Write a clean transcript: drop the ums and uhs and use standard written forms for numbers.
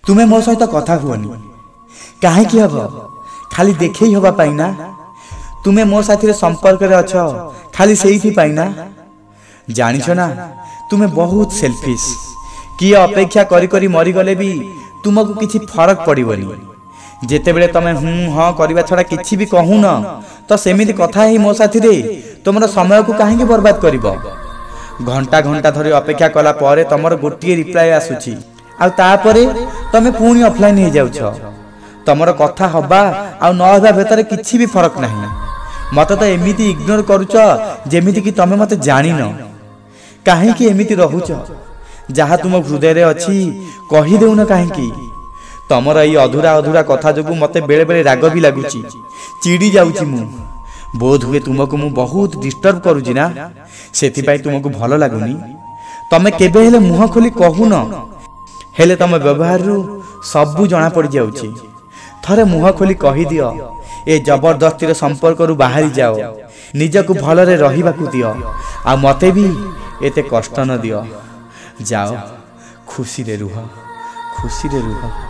तुमे मो सहित कथा हुअनी कहीं हम खाली देखई हवा पाइना तुमे मो साथी संपर्क रे अछ खाली सेही पाइना जानिछ ना तुमे बहुत सेल्फिश किए अपेक्षा करी करी मरी गले भी तुमको किछि फरक पड़िबनी जेते बेले तमे हाँ करबा छड़ा किछि भी कहून तो सेमिति कथा ही मो साथी रे तुमर समय को काहे बर्बाद करिवो घंटा घंटा धरी अपेक्षा कला परे तमर गोटिए रिप्लाई आसुची आ तापरे तमे पुणी ऑफलाइन हो जाउछ तमर कथा हबा आ न हबा भीतर किछि भी फरक नाही मत तो एमिति इग्नोर करूछ जेमिति कि तमे मते जानि न काहे कि एमिति रहूछ जहा तुम हृदय रे अछि कहि देउन काहे कि तमर ई अधूरा अधूरा कथा जोगु मते बेले बेले राग भी लागुची चिड़ी जाउची मु बोध हुए तुमको मु बहुत डिस्टर्ब करूची ना सेति पई तुमको भलो लागुनी तमे केबे हेले मुह खोली कहू न हेले तम व्यवहार रु सबु जना पड़ जाउची थरे मुह खोली कहि दियो ए जबरदस्ती रे संपर्क रु बाहरी जाओ निजको भलरे रहिबाकू दियो आ मते भी एते कष्ट न दियो जाओ खुशी रे रुह खुशी रे रुह।